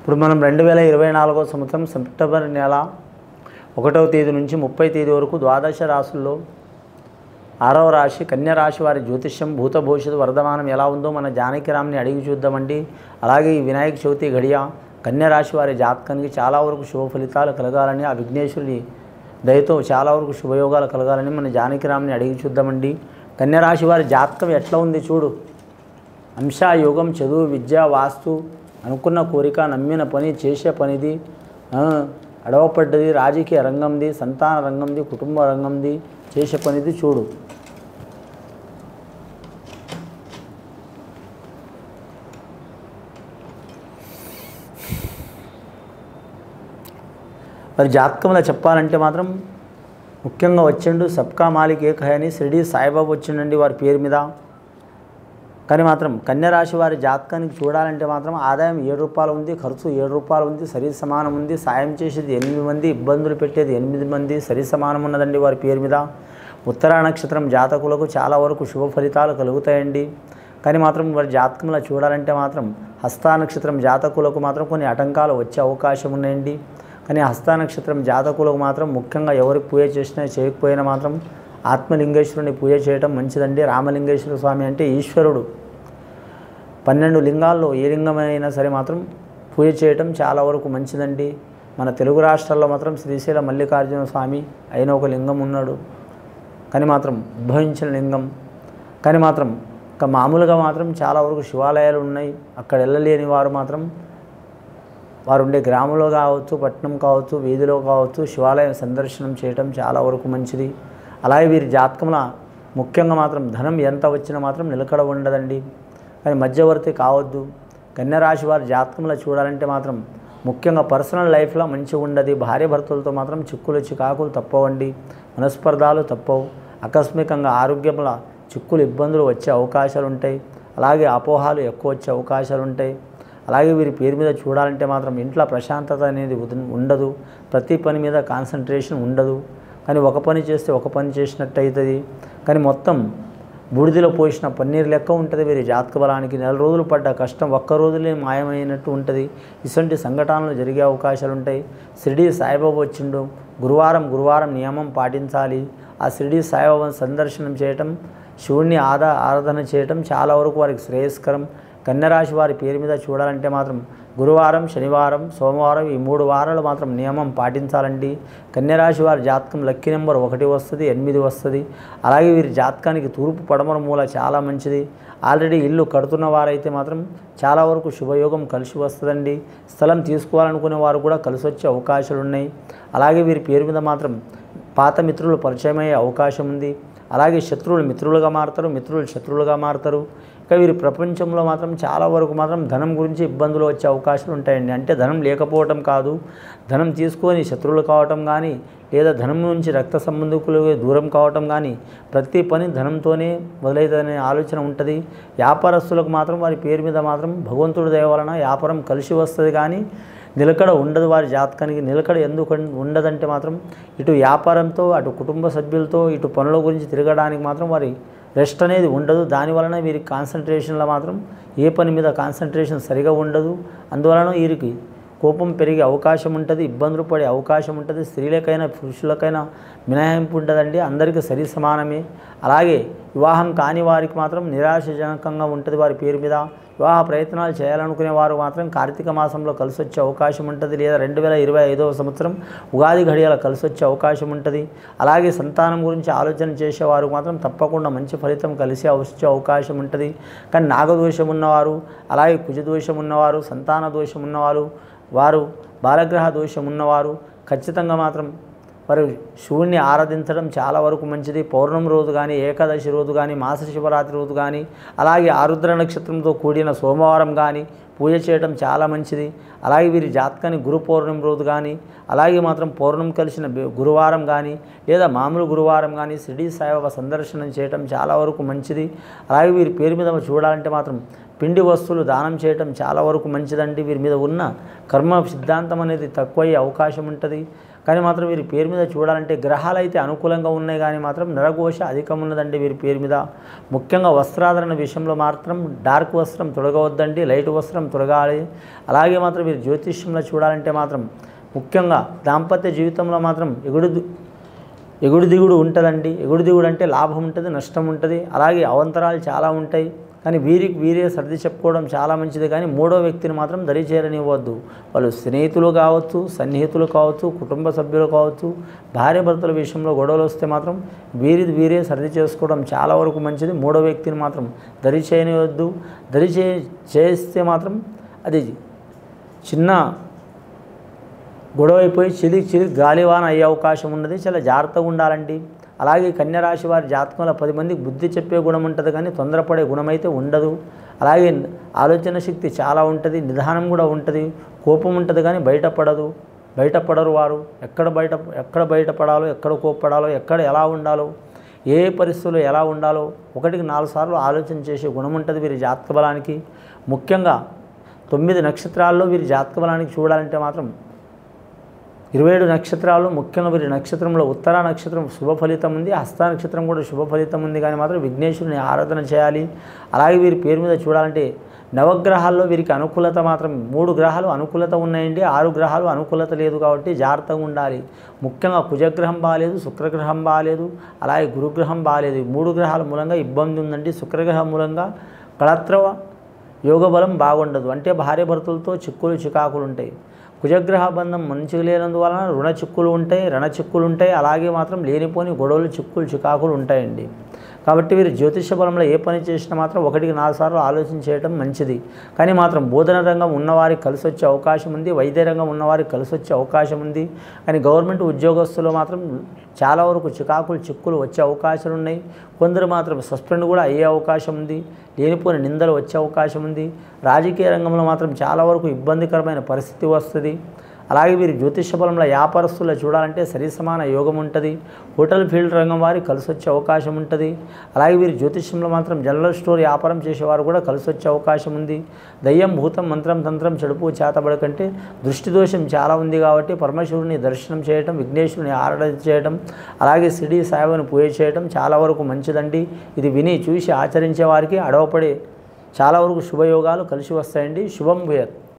ఇప్పుడు మనం 2024వ సంవత్సరం సెప్టెంబర్ నెల 1వ తేదీ నుంచి 30వ తేదీ వరకు ద్వాదశ రాశుల్లో 6వ రాశి కన్యా రాశి వారి జ్యోతిష్యం భూత భవిష్యత్తు వర్ధమానం ఎలా ఉందో మన జానకిరామ్ని అడిగి చూద్దామండి. అలాగే ఈ వినాయక చవితి గడియ కన్యా రాశి వారి జాతకానికి చాలా వరకు శుభ ఫలితాలు కలగాలని, ఆ విఘ్నేశ్వరుని దయతో చాలా వరకు శుభయోగాలు కలగాలని మన జానకిరామ్ని అడిగి చూద్దామండి. కన్యా రాశి వారి జాతకం ఎట్లా ఉంది చూడు. అంశ యోగం, చదువు, విద్య, వాస్తు, అనుకున్న కోరిక, నమ్మిన పని, చేసే పనిది, అడవపడ్డది, రాజకీయ రంగంది, సంతాన రంగంది, కుటుంబ రంగంది, చేసే పనిది చూడు. మరి జాతకంలో చెప్పాలంటే మాత్రం ముఖ్యంగా వచ్చిండు సబ్కా మాలిక్ ఏక్ హై అని షిరిడి సాయిబాబా వచ్చిండండి వారి పేరు మీద. కానీ మాత్రం కన్యా రాశి వారి జాతకానికి చూడాలంటే మాత్రం ఆదాయం 7 రూపాయలు ఉంది, ఖర్చు 7 రూపాయలు ఉంది, సరి సమానం ఉంది. సాయం చేసేది 8 మంది, ఇబ్బందులు పెట్టేది 8 మంది, సరి సమానం ఉన్నదండి వారి పేరు మీద. ఉత్తరా నక్షత్రం జాతకులకు చాలా వరకు శుభ ఫలితాలు కలుగుతాయండి. కానీ మాత్రం వారి జాతకంలో చూడాలంటే మాత్రం హస్తా నక్షత్రం జాతకులకు మాత్రం కొన్ని ఆటంకాలు వచ్చే అవకాశం ఉన్నాయండి. కానీ హస్తా నక్షత్రం జాతకులకు మాత్రం ముఖ్యంగా ఎవరికి పూజ చేసినా చేయకపోయినా మాత్రం ఆత్మలింగేశ్వరుని పూజ చేయడం మంచిదండి. రామలింగేశ్వర స్వామి అంటే ఈశ్వరుడు. 12 లింగాల్లో ఏ లింగమైనా సరే మాత్రం పూజ చేయటం చాలా వరకు మంచిదండి. మన తెలుగు రాష్ట్రాల్లో మాత్రం శ్రీశైల మల్లికార్జున స్వామి అయిన ఒక లింగం ఉన్నాడు. కానీ మాత్రం ఉద్భవించిన లింగం. కానీ మాత్రం మామూలుగా మాత్రం చాలా వరకు శివాలయాలు ఉన్నాయి. అక్కడ వెళ్ళలేని వారు మాత్రం వారు ఉండే గ్రామంలో కావచ్చు, పట్టణం కావచ్చు, వీధిలో కావచ్చు శివాలయం సందర్శనం చేయటం చాలా వరకు మంచిది. అలాగే వీరి జాతకంలో ముఖ్యంగా మాత్రం ధనం ఎంత వచ్చినా మాత్రం నిలకడ ఉండదండి. కానీ మధ్యవర్తి కావద్దు. కన్యా రాశి వారి జాతకంలో చూడాలంటే మాత్రం ముఖ్యంగా పర్సనల్ లైఫ్లో మంచిగా ఉండదు. భార్య భర్తలతో మాత్రం చిక్కులు చికాకులు తప్పవండి, మనస్పర్ధాలు తప్పవు. ఆకస్మికంగా ఆరోగ్యంలో చిక్కులు ఇబ్బందులు వచ్చే అవకాశాలు ఉంటాయి. అలాగే అపోహాలు ఎక్కువ వచ్చే అవకాశాలు ఉంటాయి. అలాగే వీరి పేరు మీద చూడాలంటే మాత్రం ఇంట్లో ప్రశాంతత అనేది ఉండదు. ప్రతి పని మీద కాన్సన్ట్రేషన్ ఉండదు. కానీ ఒక పని చేస్తే ఒక పని చేసినట్టు అవుతుంది. కానీ మొత్తం బూడిదలో పోసిన పన్నీరు లెక్క ఉంటుంది వీరి జాతక బలానికి. 4 రోజులు పడ్డ కష్టం ఒక్క రోజులే మాయమైనట్టు ఉంటుంది. ఇటువంటి సంఘటనలు జరిగే అవకాశాలు ఉంటాయి. షిరిడి సాయిబాబా వచ్చిండు. గురువారం నియమం పాటించాలి. ఆ షిరిడి సాయిబాబాను సందర్శనం చేయటం, శివుణ్ణి ఆరాధన చేయటం చాలా వరకు వారికి శ్రేయస్కరం. కన్యా రాశి వారి పేరు మీద చూడాలంటే మాత్రం గురువారం, శనివారం, సోమవారం ఈ 3 వారాలు మాత్రం నియమం పాటించాలండి. కన్యా రాశి వారి జాతకం లక్కీ నెంబర్ 1 వస్తుంది, 8 వస్తుంది. అలాగే వీరి జాతకానికి తూర్పు పడమర మూల చాలా మంచిది. ఆల్రెడీ ఇల్లు కడుతున్న వారైతే మాత్రం చాలా వరకు శుభయోగం కలిసి వస్తుందండి. స్థలం తీసుకోవాలనుకునే వారు కూడా కలిసి వచ్చే అవకాశాలు ఉన్నాయి. అలాగే వీరి పేరు మీద మాత్రం పాత మిత్రులు పరిచయం అయ్యే అవకాశం ఉంది. అలాగే శత్రువులు మిత్రులుగా మారుతారు, మిత్రులు శత్రువులుగా మారుతారు. ఇక వీరి ప్రపంచంలో మాత్రం చాలా వరకు మాత్రం ధనం గురించి ఇబ్బందులు వచ్చే అవకాశాలు ఉంటాయండి. అంటే ధనం లేకపోవటం కాదు, ధనం తీసుకొని శత్రువులు కావటం కానీ, లేదా ధనం నుంచి రక్త సంబంధికులు దూరం కావటం కానీ, ప్రతి పని ధనంతోనే మొదలైతుందనే ఆలోచన ఉంటుంది. వ్యాపారస్తులకు మాత్రం వారి పేరు మీద మాత్రం భగవంతుడి దయ వలన వ్యాపారం కలిసి వస్తుంది. కానీ నిలకడ ఉండదు. వారి జాతకానికి నిలకడ ఎందుకు ఉండదంటే మాత్రం ఇటు వ్యాపారంతో, అటు కుటుంబ సభ్యులతో, ఇటు పనుల గురించి తిరగడానికి మాత్రం వారి రెస్ట్ అనేది ఉండదు. దానివలన వీరికి కాన్సన్ట్రేషన్లో మాత్రం ఏ పని మీద కాన్సన్ట్రేషన్ సరిగా ఉండదు. అందువలన వీరికి కోపం పెరిగే అవకాశం ఉంటుంది, ఇబ్బందులు పడే అవకాశం ఉంటుంది. స్త్రీలకైనా పురుషులకైనా మినహాయింపు ఉంటుందండి. అందరికీ సరి సమానమే. అలాగే వివాహం కాని వారికి మాత్రం నిరాశజనకంగా ఉంటుంది వారి పేరు మీద. వివాహ ప్రయత్నాలు చేయాలనుకునే వారు మాత్రం కార్తీక మాసంలో కలిసి వచ్చే అవకాశం ఉంటుంది. లేదా 2025వ సంవత్సరం ఉగాది ఘడియల కలిసి వచ్చే అవకాశం ఉంటుంది. అలాగే సంతానం గురించి ఆలోచన చేసేవారు మాత్రం తప్పకుండా మంచి ఫలితం కలిసి వచ్చే అవకాశం ఉంటుంది. కానీ నాగదోషం ఉన్నవారు, అలాగే కుజదోషం ఉన్నవారు, సంతాన దోషం ఉన్నవారు, వారు బాలగ్రహ దోషం ఉన్నవారు ఖచ్చితంగా మాత్రం వారు శివుణ్ణి ఆరాధించడం చాలా వరకు మంచిది. పౌర్ణమి రోజు కానీ, ఏకాదశి రోజు కానీ, మాస శివరాత్రి రోజు కానీ, అలాగే ఆరుద్ర నక్షత్రంతో కూడిన సోమవారం కానీ పూజ చేయడం చాలా మంచిది. అలాగే వీరి జాతకాన్ని గురు పౌర్ణమి రోజు కానీ, అలాగే మాత్రం పౌర్ణమి కలిసిన గురువారం కానీ, లేదా మామూలు గురువారం కానీ షిరిడి సాయిబాబా సందర్శనం చేయడం చాలా వరకు మంచిది. అలాగే వీరి పేరు మీద చూడాలంటే మాత్రం పిండి వస్తువులు దానం చేయటం చాలా వరకు మంచిదండి. వీరి మీద ఉన్న కర్మ సిద్ధాంతం అనేది తక్కువయ్యే అవకాశం ఉంటుంది. కానీ మాత్రం వీరి పేరు మీద చూడాలంటే గ్రహాలు అయితే అనుకూలంగా ఉన్నాయి, కానీ మాత్రం నరఘోష అధికం ఉన్నదండి వీరి పేరు మీద. ముఖ్యంగా వస్త్రాధరణ విషయంలో మాత్రం డార్క్ వస్త్రం తొడగవద్దండి, లైట్ వస్త్రం తొడగాలి. అలాగే మాత్రం వీరి జ్యోతిష్యంలో చూడాలంటే మాత్రం ముఖ్యంగా దాంపత్య జీవితంలో మాత్రం ఎగుడు దిగుడు ఉంటుందండి. ఎగుడు దిగుడు అంటే లాభం ఉంటుంది, నష్టం ఉంటుంది, అలాగే అవంతరాలు చాలా ఉంటాయి. కానీ వీరికి వీరే సర్ది చెప్పుకోవడం చాలా మంచిది. కానీ మూడో వ్యక్తిని మాత్రం దరి చేరనివ్వద్దు. వాళ్ళు స్నేహితులు కావచ్చు, సన్నిహితులు కావచ్చు, కుటుంబ సభ్యులు కావచ్చు, భార్య భర్తల విషయంలో గొడవలు వస్తే మాత్రం వీరే సర్ది చేసుకోవడం చాలా వరకు మంచిది. మూడో వ్యక్తిని మాత్రం దరి చేయనివద్దు. దరి చేస్తే మాత్రం అది చిన్న గొడవ అయిపోయి చిలికి గాలివాన అయ్యే అవకాశం ఉన్నది. చాలా జాగ్రత్తగా ఉండాలండి. అలాగే కన్యరాశి వారి జాతకంలో 10 మందికి బుద్ధి చెప్పే గుణం ఉంటుంది, కానీ తొందరపడే గుణం అయితే ఉండదు. అలాగే ఆలోచన శక్తి చాలా ఉంటుంది, నిదానం కూడా ఉంటుంది, కోపం ఉంటుంది, కానీ బయటపడరు వారు. ఎక్కడ బయటపడాలో, ఎక్కడ కోప్పడాలో, ఎక్కడ ఎలా ఉండాలో, ఏ పరిస్థితుల్లో ఎలా ఉండాలో 1కి 4 సార్లు ఆలోచన చేసే గుణం ఉంటుంది వీరి జాతక బలానికి. ముఖ్యంగా 9 నక్షత్రాల్లో వీరి జాతక బలానికి చూడాలంటే మాత్రం 27 నక్షత్రాలు, ముఖ్యంగా వీరి నక్షత్రంలో ఉత్తర నక్షత్రం శుభ ఫలితం ఉంది, హస్త నక్షత్రం కూడా శుభ ఫలితం ఉంది, కానీ మాత్రం విఘ్నేశ్వరుని ఆరాధన చేయాలి. అలాగే వీరి పేరు మీద చూడాలంటే నవగ్రహాల్లో వీరికి అనుకూలత మాత్రం 3 గ్రహాలు అనుకూలత ఉన్నాయండి, 6 గ్రహాలు అనుకూలత లేదు. కాబట్టి జాగ్రత్తగా ఉండాలి. ముఖ్యంగా కుజగ్రహం బాగాలేదు, శుక్రగ్రహం బాగాలేదు, అలాగే గురుగ్రహం బాగాలేదు. 3 గ్రహాల మూలంగా ఇబ్బంది ఉందండి. శుక్రగ్రహం మూలంగా కళత్రవ యోగ బలం బాగుండదు, అంటే భార్య భర్తలతో చికాకులు ఉంటాయి. కుజగ్రహ బంధం మంచిగా లేనందువలన రుణ చిక్కులు ఉంటాయి, రణ చిక్కులు ఉంటాయి, అలాగే మాత్రం లేనిపోని గొడవలు చికాకులు ఉంటాయండి. కాబట్టి వీరు జ్యోతిష బలంలో ఏ పని చేసినా మాత్రం 1కి 4 సార్లు ఆలోచన చేయడం మంచిది. కానీ మాత్రం బోధన రంగం ఉన్నవారికి కలిసి వచ్చే అవకాశం ఉంది, వైద్య రంగం ఉన్నవారికి కలిసి వచ్చే అవకాశం ఉంది. కానీ గవర్నమెంట్ ఉద్యోగస్తులు మాత్రం చాలా వరకు చిక్కులు వచ్చే అవకాశాలు ఉన్నాయి. కొందరు మాత్రం సస్పెండ్ కూడా అయ్యే అవకాశం ఉంది, లేనిపోని నిందలు వచ్చే అవకాశం ఉంది. రాజకీయ రంగంలో మాత్రం చాలా వరకు ఇబ్బందికరమైన పరిస్థితి వస్తుంది. అలాగే వీరి జ్యోతిష బలంలో వ్యాపారస్తుల్లో చూడాలంటే సరిసమాన యోగం ఉంటుంది. హోటల్ ఫీల్డ్ రంగం వారికి కలిసి వచ్చే అవకాశం ఉంటుంది. అలాగే వీరి జ్యోతిష్యంలో మాత్రం జనరల్ స్టోర్ వ్యాపారం చేసేవారు కూడా కలిసి వచ్చే అవకాశం ఉంది. దయ్యం, భూతం, మంత్రం, తంత్రం, చెడుపు, చేతబడకంటే దృష్టి దోషం చాలా ఉంది. కాబట్టి పరమేశ్వరుని దర్శనం చేయటం, విఘ్నేశ్వరుని ఆరాధన చేయటం, అలాగే షిరిడి సాయిబాబాను పూజ చేయటం చాలా వరకు మంచిదండి. ఇది విని చూసి ఆచరించే వారికి అడవపడే చాలా వరకు శుభయోగాలు కలిసి వస్తాయండి. శుభం భూయాత్.